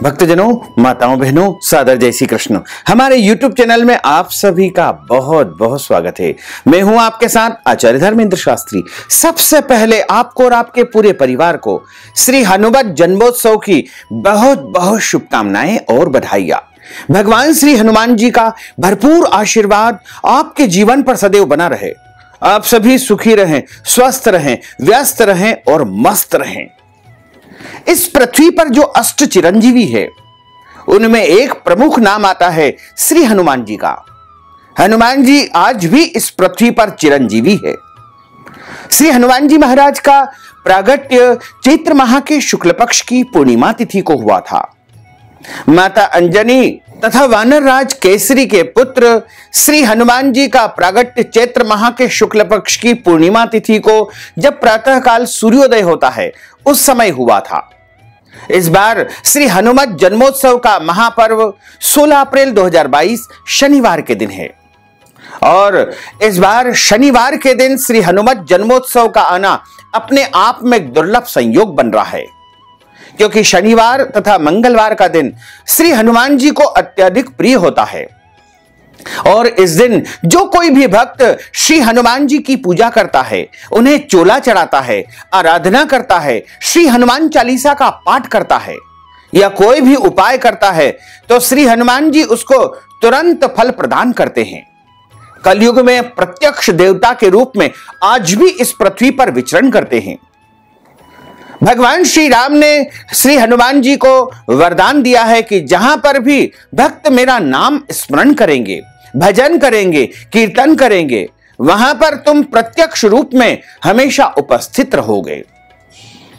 भक्तजनों, माताओं, बहनों, सादर जय श्री कृष्ण। हमारे YouTube चैनल में आप सभी का बहुत बहुत स्वागत है। मैं हूं आपके साथ आचार्य धर्मेंद्र शास्त्री। सबसे पहले आपको और आपके पूरे परिवार को श्री हनुमत जन्मोत्सव की बहुत बहुत शुभकामनाएं और बधाइयां। भगवान श्री हनुमान जी का भरपूर आशीर्वाद आपके जीवन पर सदैव बना रहे। आप सभी सुखी रहें, स्वस्थ रहें, व्यस्त रहें और मस्त रहें। इस पृथ्वी पर जो अष्ट चिरंजीवी है उनमें एक प्रमुख नाम आता है श्री हनुमान जी का। हनुमान जी आज भी इस पृथ्वी पर चिरंजीवी है। श्री हनुमान जी महाराज का प्रागट्य चैत्र माह के शुक्ल पक्ष की पूर्णिमा तिथि को हुआ था। माता अंजनी तथा वानर राज केसरी के पुत्र श्री हनुमान जी का प्रागट्य चैत्र माह के शुक्ल पक्ष की पूर्णिमा तिथि को जब प्रातःकाल सूर्योदय होता है उस समय हुआ था। इस बार श्री हनुमत जन्मोत्सव का महापर्व 16 अप्रैल 2022 शनिवार के दिन है और इस बार शनिवार के दिन श्री हनुमत जन्मोत्सव का आना अपने आप में एक दुर्लभ संयोग बन रहा है, क्योंकि शनिवार तथा मंगलवार का दिन श्री हनुमान जी को अत्यधिक प्रिय होता है और इस दिन जो कोई भी भक्त श्री हनुमान जी की पूजा करता है, उन्हें चोला चढ़ाता है, आराधना करता है, श्री हनुमान चालीसा का पाठ करता है या कोई भी उपाय करता है तो श्री हनुमान जी उसको तुरंत फल प्रदान करते हैं। कलयुग में प्रत्यक्ष देवता के रूप में आज भी इस पृथ्वी पर विचरण करते हैं। भगवान श्री राम ने श्री हनुमान जी को वरदान दिया है कि जहां पर भी भक्त मेरा नाम स्मरण करेंगे, भजन करेंगे, कीर्तन करेंगे, वहां पर तुम प्रत्यक्ष रूप में हमेशा उपस्थित रहोगे।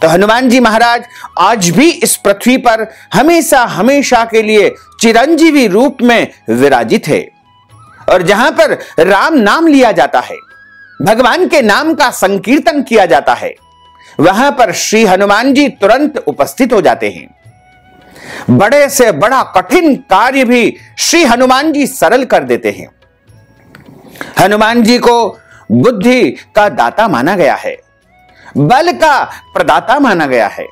तो हनुमान जी महाराज आज भी इस पृथ्वी पर हमेशा हमेशा के लिए चिरंजीवी रूप में विराजित है और जहां पर राम नाम लिया जाता है, भगवान के नाम का संकीर्तन किया जाता है, वहां पर श्री हनुमान जी तुरंत उपस्थित हो जाते हैं। बड़े से बड़ा कठिन कार्य भी श्री हनुमान जी सरल कर देते हैं। हनुमान जी को बुद्धि का दाता माना गया है, बल का प्रदाता माना गया है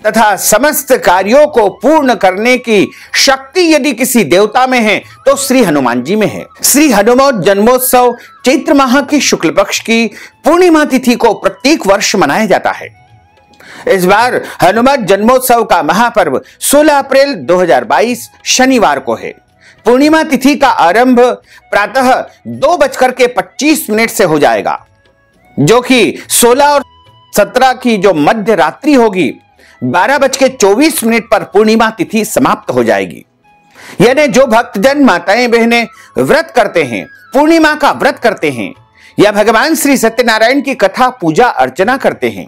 तथा समस्त कार्यों को पूर्ण करने की शक्ति यदि किसी देवता में है तो श्री हनुमान जी में है। श्री हनुमत जन्मोत्सव चैत्र माह की शुक्ल पक्ष की पूर्णिमा तिथि को प्रत्येक वर्ष मनाया जाता है। इस बार हनुमत जन्मोत्सव का महापर्व 16 अप्रैल 2022 शनिवार को है। पूर्णिमा तिथि का आरंभ प्रातः 2:25 से हो जाएगा, जो कि 16 और 17 की जो मध्य रात्रि होगी 12:24 पर पूर्णिमा तिथि समाप्त हो जाएगी। यानी जो भक्तजन माताएं बहनें व्रत करते हैं, पूर्णिमा का व्रत करते हैं या भगवान श्री सत्यनारायण की कथा पूजा अर्चना करते हैं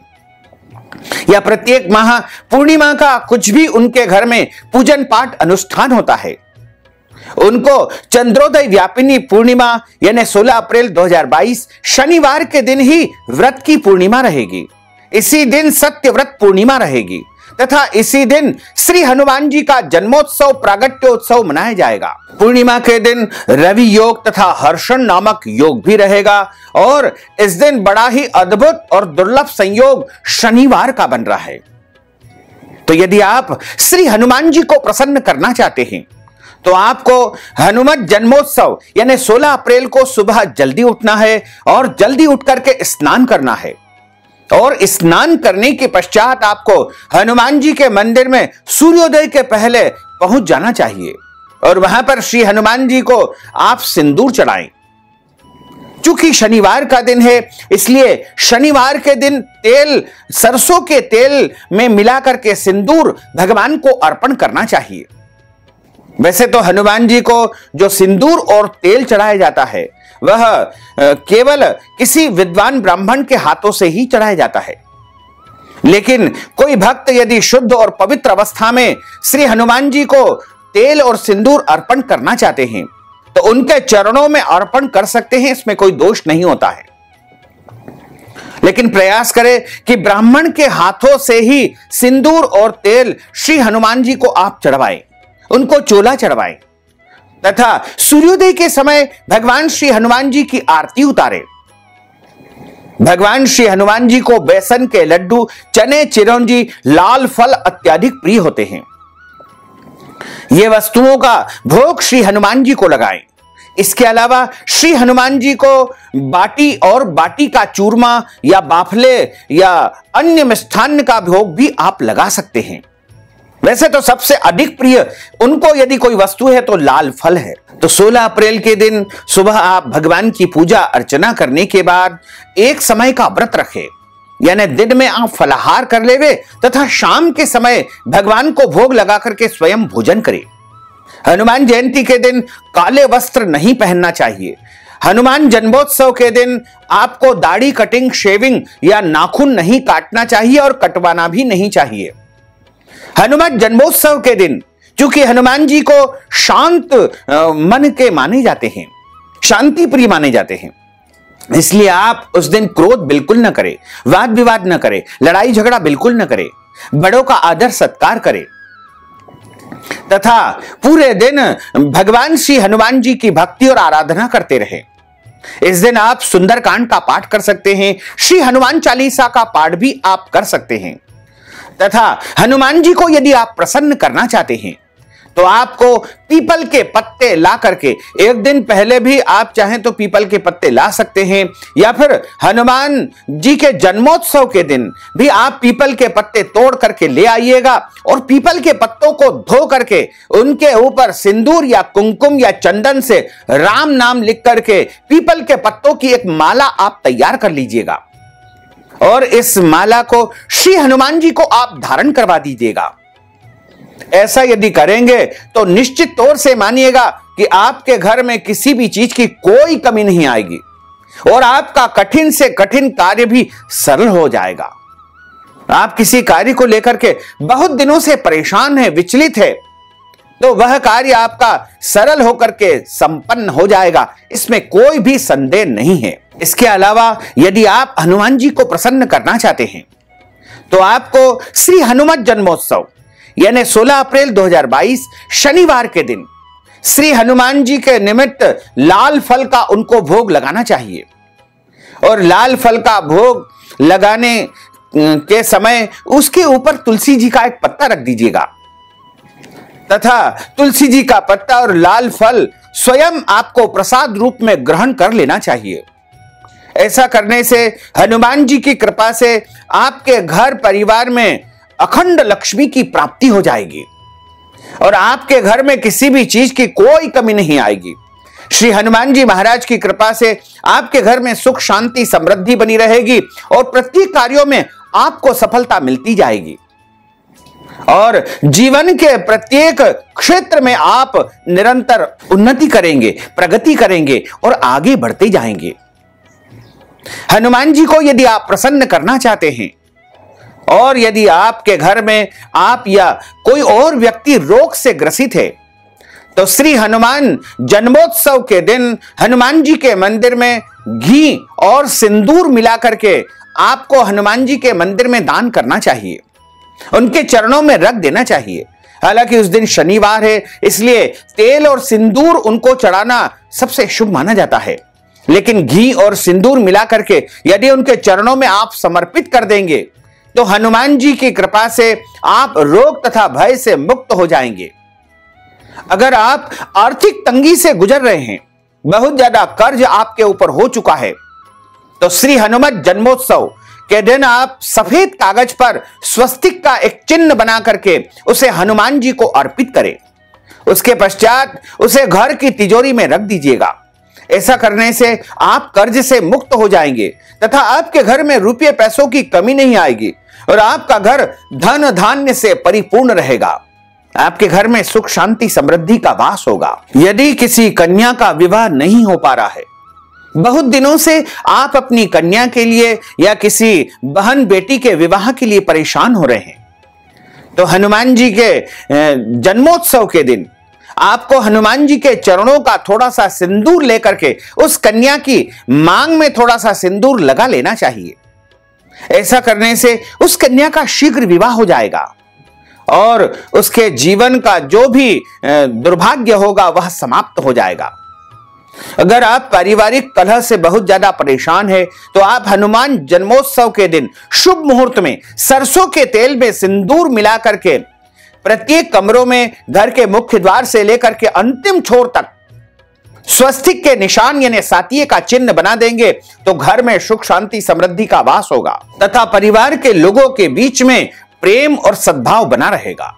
या प्रत्येक माह पूर्णिमा का कुछ भी उनके घर में पूजन पाठ अनुष्ठान होता है, उनको चंद्रोदय व्यापिनी पूर्णिमा यानी 16 अप्रैल 2022 शनिवार के दिन ही व्रत की पूर्णिमा रहेगी। इसी दिन सत्यव्रत पूर्णिमा रहेगी तथा इसी दिन श्री हनुमान जी का जन्मोत्सव प्रागट्योत्सव मनाया जाएगा। पूर्णिमा के दिन रवि योग तथा हर्षण नामक योग भी रहेगा और इस दिन बड़ा ही अद्भुत और दुर्लभ संयोग शनिवार का बन रहा है। तो यदि आप श्री हनुमान जी को प्रसन्न करना चाहते हैं तो आपको हनुमत जन्मोत्सव यानी 16 अप्रैल को सुबह जल्दी उठना है और जल्दी उठ करके स्नान करना है और स्नान करने के पश्चात आपको हनुमान जी के मंदिर में सूर्योदय के पहले पहुंच जाना चाहिए और वहां पर श्री हनुमान जी को आप सिंदूर चढ़ाएं। चूंकि शनिवार का दिन है इसलिए शनिवार के दिन तेल, सरसों के तेल में मिलाकर के सिंदूर भगवान को अर्पण करना चाहिए। वैसे तो हनुमान जी को जो सिंदूर और तेल चढ़ाया जाता है वह केवल किसी विद्वान ब्राह्मण के हाथों से ही चढ़ाया जाता है, लेकिन कोई भक्त यदि शुद्ध और पवित्र अवस्था में श्री हनुमान जी को तेल और सिंदूर अर्पण करना चाहते हैं तो उनके चरणों में अर्पण कर सकते हैं, इसमें कोई दोष नहीं होता है। लेकिन प्रयास करें कि ब्राह्मण के हाथों से ही सिंदूर और तेल श्री हनुमान जी को आप चढ़वाएं, उनको चोला चढ़वाएं तथा सूर्योदय के समय भगवान श्री हनुमान जी की आरती उतारें। भगवान श्री हनुमान जी को बेसन के लड्डू, चने, चिरौंजी, लाल फल अत्याधिक प्रिय होते हैं। ये वस्तुओं का भोग श्री हनुमान जी को लगाएं। इसके अलावा श्री हनुमान जी को बाटी और बाटी का चूरमा या बाफले या अन्य मिष्ठान्न का भोग भी आप लगा सकते हैं। वैसे तो सबसे अधिक प्रिय उनको यदि कोई वस्तु है तो लाल फल है। तो 16 अप्रैल के दिन सुबह आप भगवान की पूजा अर्चना करने के बाद एक समय का व्रत रखें, यानी दिन में आप फलाहार कर लेवे तथा शाम के समय भगवान को भोग लगा करके स्वयं भोजन करें। हनुमान जयंती के दिन काले वस्त्र नहीं पहनना चाहिए। हनुमान जन्मोत्सव के दिन आपको दाढ़ी कटिंग, शेविंग या नाखून नहीं काटना चाहिए और कटवाना भी नहीं चाहिए। हनुमान जन्मोत्सव के दिन चूंकि हनुमान जी को शांत मन के माने जाते हैं, शांति प्रिय माने जाते हैं, इसलिए आप उस दिन क्रोध बिल्कुल न करें, वाद विवाद न करें, लड़ाई झगड़ा बिल्कुल न करें, बड़ों का आदर सत्कार करें तथा पूरे दिन भगवान श्री हनुमान जी की भक्ति और आराधना करते रहे। इस दिन आप सुंदरकांड का पाठ कर सकते हैं, श्री हनुमान चालीसा का पाठ भी आप कर सकते हैं तथा हनुमान जी को यदि आप प्रसन्न करना चाहते हैं तो आपको पीपल के पत्ते ला करके, एक दिन पहले भी आप चाहें तो पीपल के पत्ते ला सकते हैं या फिर हनुमान जी के जन्मोत्सव के दिन भी आप पीपल के पत्ते तोड़ करके ले आइएगा और पीपल के पत्तों को धो करके उनके ऊपर सिंदूर या कुमकुम या चंदन से राम नाम लिख करके पीपल के पत्तों की एक माला आप तैयार कर लीजिएगा और इस माला को श्री हनुमान जी को आप धारण करवा दीजिएगा। ऐसा यदि करेंगे तो निश्चित तौर से मानिएगा कि आपके घर में किसी भी चीज की कोई कमी नहीं आएगी और आपका कठिन से कठिन कार्य भी सरल हो जाएगा। आप किसी कार्य को लेकर के बहुत दिनों से परेशान है, विचलित है, तो वह कार्य आपका सरल होकर के संपन्न हो जाएगा, इसमें कोई भी संदेह नहीं है। इसके अलावा यदि आप हनुमान जी को प्रसन्न करना चाहते हैं तो आपको श्री हनुमत जन्मोत्सव यानी 16 अप्रैल 2022 शनिवार के दिन श्री हनुमान जी के निमित्त लाल फल का उनको भोग लगाना चाहिए और लाल फल का भोग लगाने के समय उसके ऊपर तुलसी जी का एक पत्ता रख दीजिएगा तथा तुलसी जी का पत्ता और लाल फल स्वयं आपको प्रसाद रूप में ग्रहण कर लेना चाहिए। ऐसा करने से हनुमान जी की कृपा से आपके घर परिवार में अखंड लक्ष्मी की प्राप्ति हो जाएगी और आपके घर में किसी भी चीज की कोई कमी नहीं आएगी। श्री हनुमान जी महाराज की कृपा से आपके घर में सुख शांति समृद्धि बनी रहेगी और प्रत्येक कार्यों में आपको सफलता मिलती जाएगी और जीवन के प्रत्येक क्षेत्र में आप निरंतर उन्नति करेंगे, प्रगति करेंगे और आगे बढ़ते जाएंगे। हनुमान जी को यदि आप प्रसन्न करना चाहते हैं और यदि आपके घर में आप या कोई और व्यक्ति रोग से ग्रसित है तो श्री हनुमान जन्मोत्सव के दिन हनुमान जी के मंदिर में घी और सिंदूर मिला करके आपको हनुमान जी के मंदिर में दान करना चाहिए, उनके चरणों में रख देना चाहिए। हालांकि उस दिन शनिवार है इसलिए तेल और सिंदूर उनको चढ़ाना सबसे शुभ माना जाता है, लेकिन घी और सिंदूर मिला करके यदि उनके चरणों में आप समर्पित कर देंगे तो हनुमान जी की कृपा से आप रोग तथा भय से मुक्त हो जाएंगे। अगर आप आर्थिक तंगी से गुजर रहे हैं, बहुत ज्यादा कर्ज आपके ऊपर हो चुका है, तो श्री हनुमत जन्मोत्सव के दिन आप सफेद कागज पर स्वस्तिक का एक चिन्ह बना करके उसे हनुमान जी को अर्पित करें। उसके पश्चात उसे घर की तिजोरी में रख दीजिएगा। ऐसा करने से आप कर्ज से मुक्त हो जाएंगे तथा आपके घर में रुपये पैसों की कमी नहीं आएगी और आपका घर धन धान्य से परिपूर्ण रहेगा। आपके घर में सुख शांति समृद्धि का वास होगा। यदि किसी कन्या का विवाह नहीं हो पा रहा है, बहुत दिनों से आप अपनी कन्या के लिए या किसी बहन बेटी के विवाह के लिए परेशान हो रहे हैं, तो हनुमान जी के जन्मोत्सव के दिन आपको हनुमान जी के चरणों का थोड़ा सा सिंदूर लेकर के उस कन्या की मांग में थोड़ा सा सिंदूर लगा लेना चाहिए। ऐसा करने से उस कन्या का शीघ्र विवाह हो जाएगा और उसके जीवन का जो भी दुर्भाग्य होगा वह समाप्त हो जाएगा। अगर आप पारिवारिक कलह से बहुत ज्यादा परेशान है तो आप हनुमान जन्मोत्सव के दिन शुभ मुहूर्त में सरसों के तेल में सिंदूर मिला करके प्रत्येक कमरों में घर के मुख्य द्वार से लेकर के अंतिम छोर तक स्वस्तिक के निशान यानी सातिये का चिन्ह बना देंगे तो घर में सुख शांति समृद्धि का वास होगा तथा परिवार के लोगों के बीच में प्रेम और सद्भाव बना रहेगा।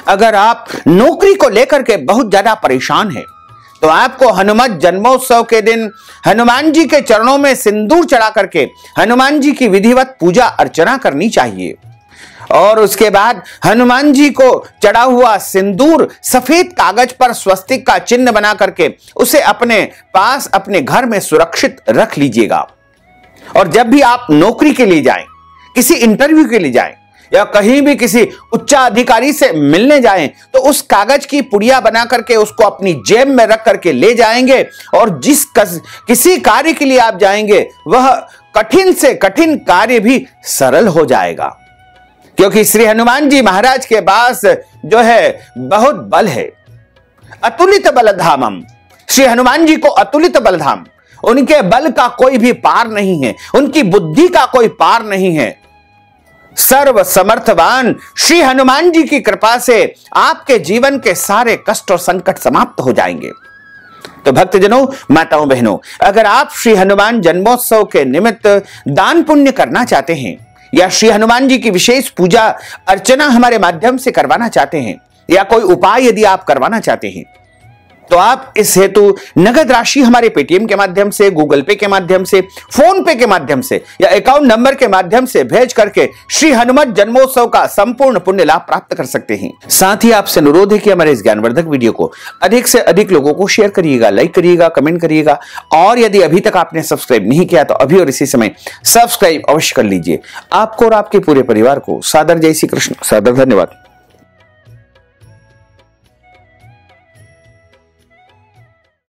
अगर आप नौकरी को लेकर के बहुत ज्यादा परेशान हैं तो आपको हनुमान जन्मोत्सव के दिन हनुमान जी के चरणों में सिंदूर चढ़ा करके हनुमान जी की विधिवत पूजा अर्चना करनी चाहिए और उसके बाद हनुमान जी को चढ़ा हुआ सिंदूर सफेद कागज पर स्वस्तिक का चिन्ह बना करके उसे अपने पास अपने घर में सुरक्षित रख लीजिएगा। और जब भी आप नौकरी के लिए जाएं, किसी इंटरव्यू के लिए जाएं या कहीं भी किसी उच्च अधिकारी से मिलने जाएं तो उस कागज की पुड़िया बना करके उसको अपनी जेब में रख करके ले जाएंगे और किसी कार्य के लिए आप जाएंगे वह कठिन से कठिन कार्य भी सरल हो जाएगा, क्योंकि श्री हनुमान जी महाराज के पास जो है बहुत बल है। अतुलित बलधामम, श्री हनुमान जी को अतुलित बलधाम, उनके बल का कोई भी पार नहीं है, उनकी बुद्धि का कोई पार नहीं है। सर्व समर्थवान श्री हनुमान जी की कृपा से आपके जीवन के सारे कष्ट और संकट समाप्त हो जाएंगे। तो भक्तजनों, माताओं, बहनों, अगर आप श्री हनुमान जन्मोत्सव के निमित्त दान पुण्य करना चाहते हैं या श्री हनुमान जी की विशेष पूजा अर्चना हमारे माध्यम से करवाना चाहते हैं या कोई उपाय यदि आप करवाना चाहते हैं तो आप इस हेतु नगद राशि हमारे पेटीएम के माध्यम से, गूगल पे के माध्यम से, फोन पे के माध्यम से या अकाउंट नंबर के माध्यम से भेज करके श्री हनुमान जन्मोत्सव का संपूर्ण पुण्य लाभ प्राप्त कर सकते हैं। साथ ही आपसे अनुरोध है कि हमारे इस ज्ञानवर्धक वीडियो को अधिक से अधिक लोगों को शेयर करिएगा, लाइक करिएगा, कमेंट करिएगा और यदि अभी तक आपने सब्सक्राइब नहीं किया तो अभी और इसी समय सब्सक्राइब अवश्य कर लीजिए। आपको और आपके पूरे परिवार को सादर जय श्री कृष्ण, सादर धन्यवाद।